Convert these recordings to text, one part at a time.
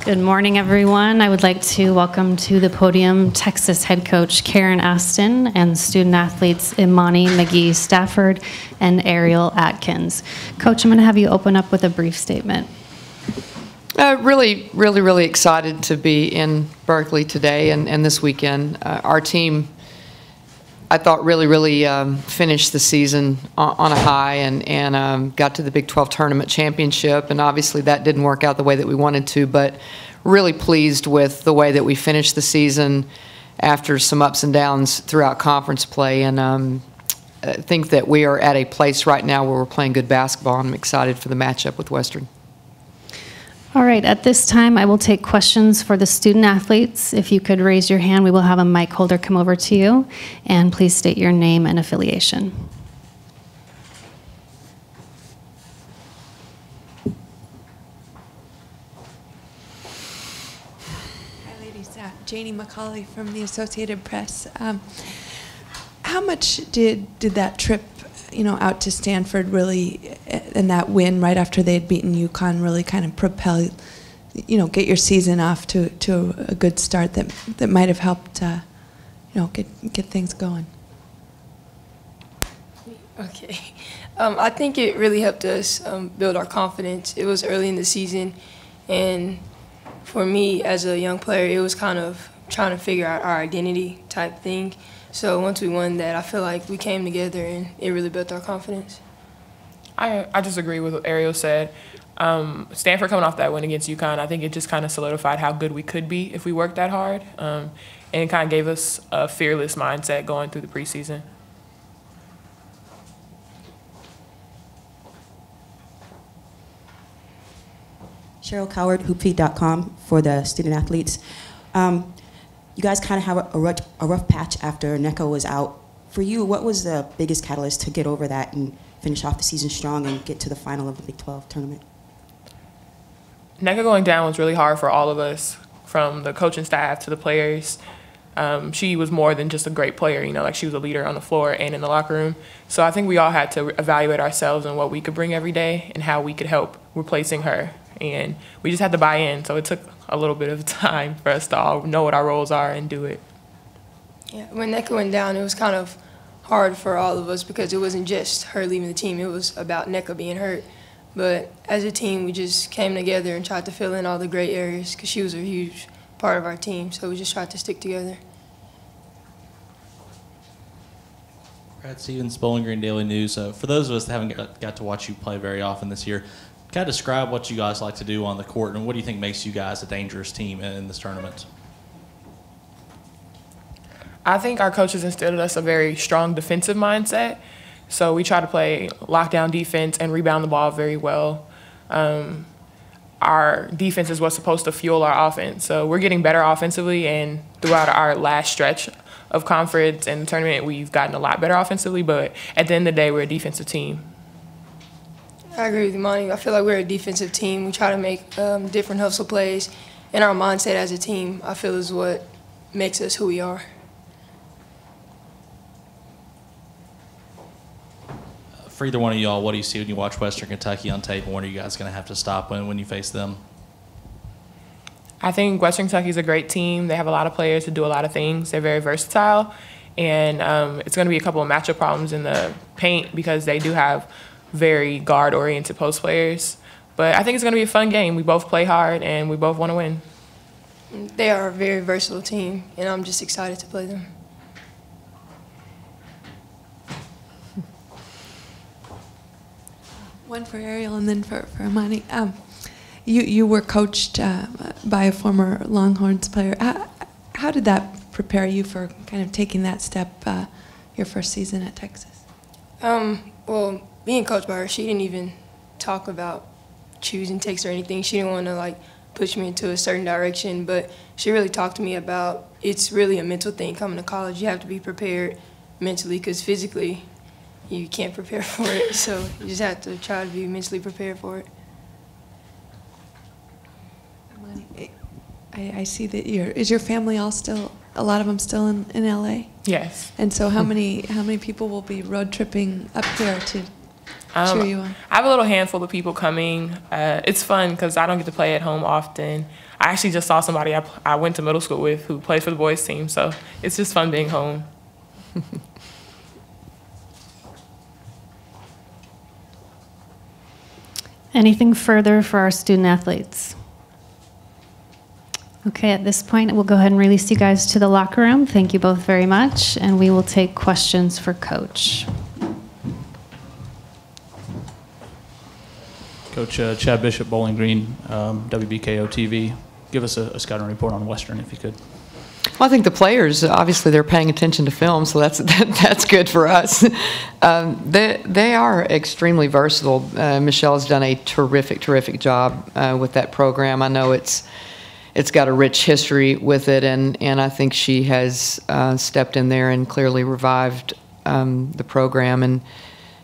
Good morning, everyone. I would like to welcome to the podium Texas head coach Karen Aston and student athletes Imani, McGee-Stafford, and Ariel, Atkins. Coach, I'm going to have you open up with a brief statement. Really excited to be in Berkeley today and this weekend. Our team, I thought, really finished the season on a high and got to the Big 12 tournament championship. And obviously that didn't work out the way that we wanted to, but really pleased with the way that we finished the season after some ups and downs throughout conference play. And I think that we are at a place right now where we're playing good basketball, and I'm excited for the matchup with Western. All right, at this time, I will take questions for the student athletes. If you could raise your hand, we will have a mic holder come over to you. And please state your name and affiliation. Hi, ladies. Janie McCauley from the Associated Press. How much did that trip, out to Stanford really, and that win right after they had beaten UConn really kind of propel, get your season off to a good start that might have helped, get things going? Okay. I think it really helped us build our confidence. It was early in the season, and for me as a young player, it was kind of trying to figure out our identity type thing. So once we won that, I feel like we came together and it really built our confidence. I just agree with what Ariel said. Stanford coming off that win against UConn, I think it just kind of solidified how good we could be if we worked that hard. And it kind of gave us a fearless mindset going through the preseason. Cheryl Coward, hoopfeed.com for the student athletes. You guys kind of have a rough patch after Neko was out. For you, what was the biggest catalyst to get over that and finish off the season strong and get to the final of the Big 12 tournament? Neko going down was really hard for all of us, from the coaching staff to the players. She was more than just a great player, like she was a leader on the floor and in the locker room. So I think we all had to evaluate ourselves and what we could bring every day and how we could help replacing her. And we just had to buy in, so it took a little bit of time for us to all know what our roles are and do it. Yeah, when Neko went down, it was kind of hard for all of us because it wasn't just her leaving the team. It was about Neko being hurt. But as a team, we just came together and tried to fill in all the gray areas because she was a huge part of our team. So we just tried to stick together. Brad Stevens, Bowling Green Daily News. For those of us that haven't got to watch you play very often this year, kind of describe what you guys like to do on the court, and what do you think makes you guys a dangerous team in this tournament? I think our coaches instilled in us a very strong defensive mindset. So we try to play lockdown defense and rebound the ball very well. Our defense is what's supposed to fuel our offense. So we're getting better offensively, and throughout our last stretch of conference and tournament, we've gotten a lot better offensively, but at the end of the day, we're a defensive team. I agree with Imani. I feel like we're a defensive team. We try to make different hustle plays, and our mindset as a team, I feel, is what makes us who we are. For either one of y'all, what do you see when you watch Western Kentucky on tape, and what are you guys going to have to stop when you face them? I think Western Kentucky is a great team. They have a lot of players who do a lot of things. They're very versatile, and it's going to be a couple of matchup problems in the paint because they do have very guard-oriented post players. But I think it's going to be a fun game. We both play hard, and we both want to win. They are a very versatile team, and I'm just excited to play them. One for Ariel and then for Imani. You were coached by a former Longhorns player. How did that prepare you for kind of taking that step your first season at Texas? Well, being coached by her, she didn't even talk about choosing Texas or anything. She didn't want to push me into a certain direction, but she really talked to me about it's really a mental thing coming to college. You have to be prepared mentally because physically you can't prepare for it. So you just have to try to be mentally prepared for it. I see that is your family all still, a lot of them still in LA? Yes. And so how many people will be road tripping up here to cheer you on? I have a little handful of people coming. It's fun because I don't get to play at home often. I actually just saw somebody I went to middle school with who plays for the boys team, so it's just fun being home. Anything further for our student athletes? Okay, at this point, we'll go ahead and release you guys to the locker room. Thank you both very much, and we will take questions for Coach. Coach Chad Bishop, Bowling Green, WBKO TV. Give us a scouting report on Western, if you could. Well, I think the players, obviously, they're paying attention to film, so that's good for us. They are extremely versatile. Michelle has done a terrific job with that program. I know it's got a rich history with it, and I think she has stepped in there and clearly revived the program, and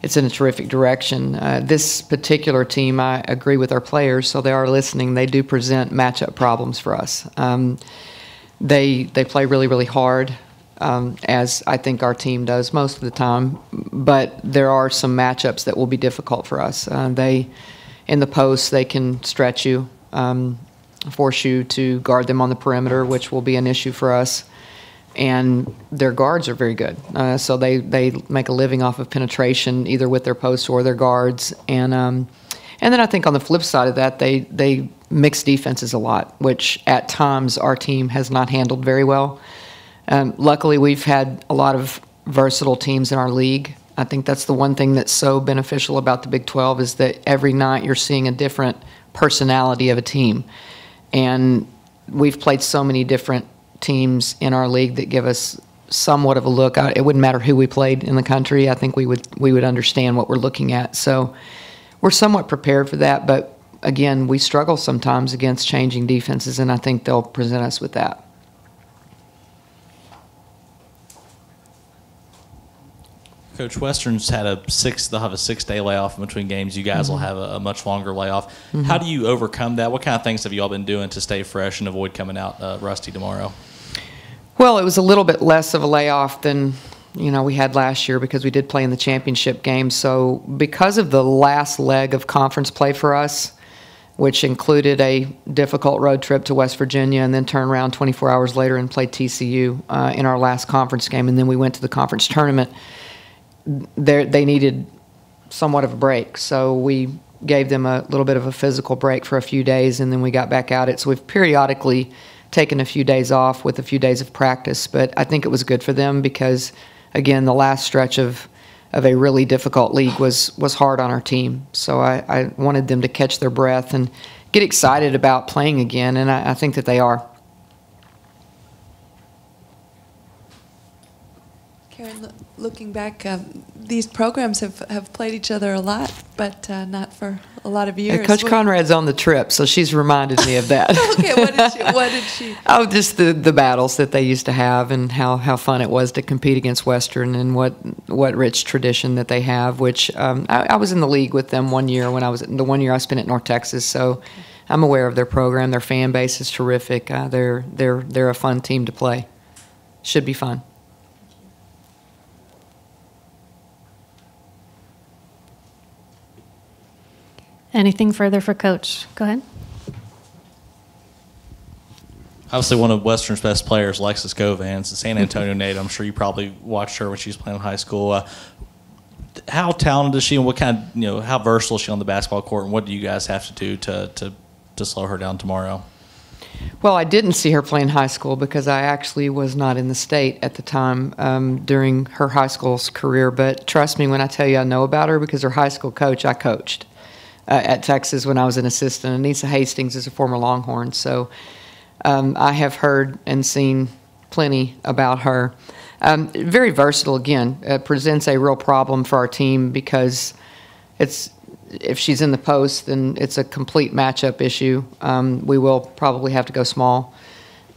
it's in a terrific direction. This particular team, I agree with our players, so they are listening. They do present matchup problems for us. They play really hard, as I think our team does most of the time, but there are some matchups that will be difficult for us. In the post, they can stretch you, force you to guard them on the perimeter, which will be an issue for us. And their guards are very good. So they make a living off of penetration, either with their posts or their guards. And then I think on the flip side of that, they mix defenses a lot, which at times our team has not handled very well. Luckily, we've had a lot of versatile teams in our league. I think that's the one thing that's so beneficial about the Big 12 is that every night you're seeing a different personality of a team. And we've played so many different teams in our league that give us somewhat of a look. It wouldn't matter who we played in the country. I think we would understand what we're looking at. So we're somewhat prepared for that. But again, we struggle sometimes against changing defenses, and I think they'll present us with that. Coach, Western's had they'll have a 6-day layoff in between games. You guys will have a much longer layoff. How do you overcome that? What kind of things have you all been doing to stay fresh and avoid coming out rusty tomorrow? Well, it was a little bit less of a layoff than we had last year because we did play in the championship game. So because of the last leg of conference play for us, which included a difficult road trip to West Virginia and then turn around 24 hours later and play TCU in our last conference game, and then we went to the conference tournament, they needed somewhat of a break. So we gave them a little bit of a physical break for a few days, and then we got back at it. So we've periodically taken a few days off with a few days of practice. But I think it was good for them because, again, the last stretch of a really difficult league was hard on our team. So I wanted them to catch their breath and get excited about playing again, and I think that they are. Karen, looking back, these programs have played each other a lot, but not for a lot of years. Coach Conrad's on the trip, so she's reminded me of that. Okay, what did she? Oh, just the battles that they used to have and how fun it was to compete against Western and what rich tradition that they have, which I was in the league with them one year the 1 year I spent at North Texas, so I'm aware of their program. Their fan base is terrific. They're a fun team to play. Should be fun. Anything further for Coach? Go ahead. Obviously, one of Western's best players, Alexis Govans, the San Antonio native. I'm sure you probably watched her when she was playing in high school. How talented is she, and what kind of, how versatile is she on the basketball court, and what do you guys have to do to slow her down tomorrow? Well, I didn't see her play in high school because I actually was not in the state at the time during her high school's career. But trust me when I tell you I know about her because her high school coach I coached at Texas when I was an assistant. Anissa Hastings is a former Longhorn, so I have heard and seen plenty about her. Very versatile, again. Presents a real problem for our team because if she's in the post, then it's a complete matchup issue. We will probably have to go small.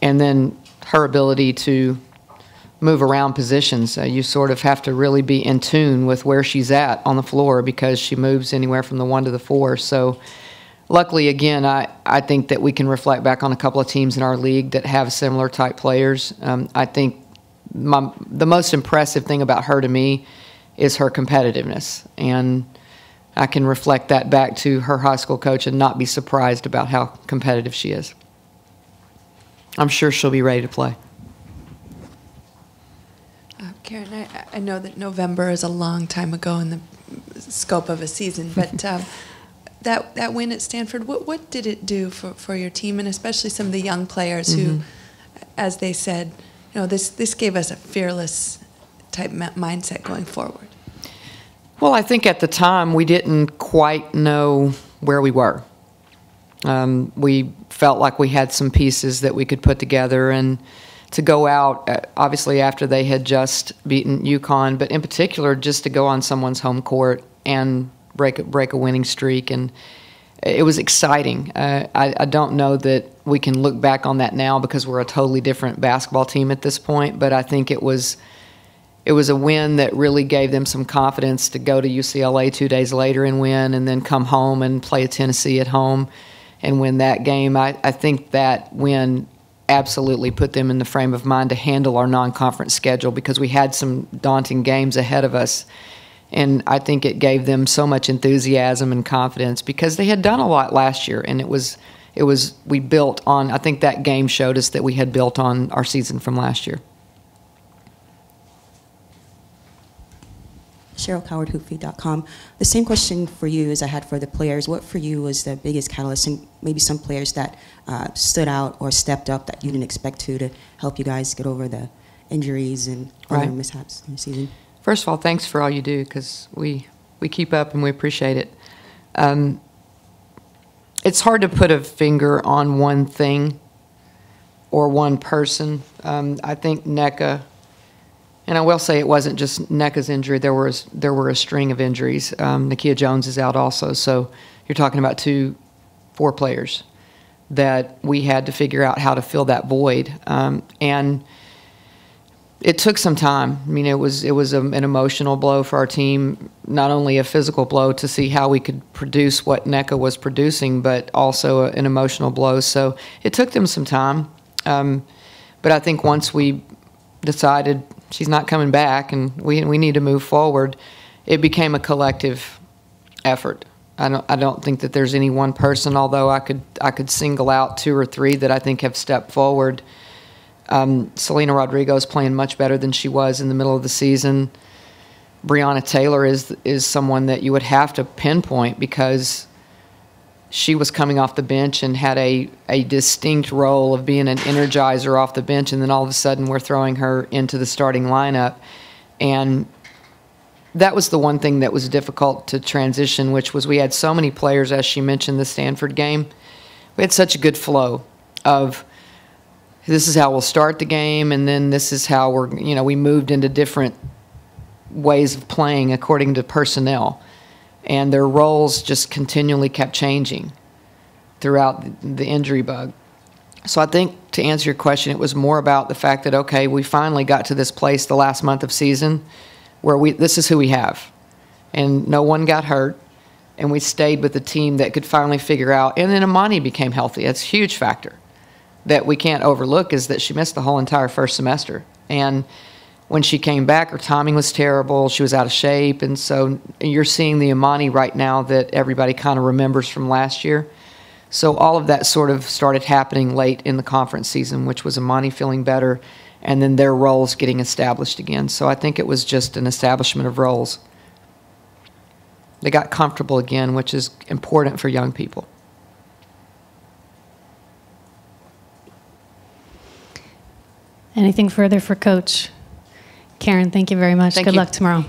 And then her ability to move around positions. You sort of have to really be in tune with where she's at on the floor because she moves anywhere from the 1 to the 4. So luckily, again, I think that we can reflect back on a couple of teams in our league that have similar type players. I think the most impressive thing about her to me is her competitiveness. And I can reflect that back to her high school coach and not be surprised about how competitive she is. I'm sure she'll be ready to play. Karen, I know that November is a long time ago in the scope of a season, but that win at Stanford, what did it do for your team, and especially some of the young players who, as they said, this gave us a fearless type mindset going forward? Well, I think at the time we didn't quite know where we were. We felt like we had some pieces that we could put together, and to go out, obviously after they had just beaten UConn, but in particular just to go on someone's home court and break a winning streak, and it was exciting. I don't know that we can look back on that now because we're a totally different basketball team at this point, but I think it was a win that really gave them some confidence to go to UCLA 2 days later and win, and then come home and play a Tennessee at home and win that game. I think that win absolutely put them in the frame of mind to handle our non-conference schedule, because we had some daunting games ahead of us. And I think it gave them so much enthusiasm and confidence because they had done a lot last year, and we built on, I think that game showed us that we had built on our season from last year. Cheryl Coward, hoopfeed.com. The same question for you as I had for the players. What for you was the biggest catalyst, and maybe some players that stood out or stepped up that you didn't expect to help you guys get over the injuries and other mishaps in the season? First of all, thanks for all you do, because we keep up and we appreciate it. It's hard to put a finger on one thing or one person. I think NECA, and I will say it wasn't just NECA's injury. There were a string of injuries. Nakia Jones is out also, so you're talking about 4 players that we had to figure out how to fill that void. And it took some time. I mean, it was an emotional blow for our team, not only a physical blow to see how we could produce what NECA was producing, but also an emotional blow. So it took them some time. But I think once we decided she's not coming back and we need to move forward, it became a collective effort. I don't think that there's any one person, although I could single out 2 or 3 that I think have stepped forward. Selena Rodrigo is playing much better than she was in the middle of the season. Breonna Taylor is someone that you would have to pinpoint because she was coming off the bench and had a distinct role of being an energizer off the bench, and then all of a sudden we're throwing her into the starting lineup. And that was the one thing that was difficult to transition, which was we had so many players, as she mentioned, the Stanford game. We had such a good flow of this is how we'll start the game, and then this is how we moved into different ways of playing according to personnel. And their roles just continually kept changing throughout the injury bug. So I think to answer your question, it was more about the fact that, okay, we finally got to this place the last month of season where this is who we have. And no one got hurt, and we stayed with a team that could finally figure out. And then Imani became healthy. That's a huge factor that we can't overlook, is that she missed the whole entire first semester. And when she came back, her timing was terrible. She was out of shape. And so you're seeing the Imani right now that everybody kind of remembers from last year. So all of that sort of started happening late in the conference season, which was Imani feeling better and then their roles getting established again. So I think it was just an establishment of roles. They got comfortable again, which is important for young people. Anything further for Coach? Karen, thank you very much. Good luck tomorrow.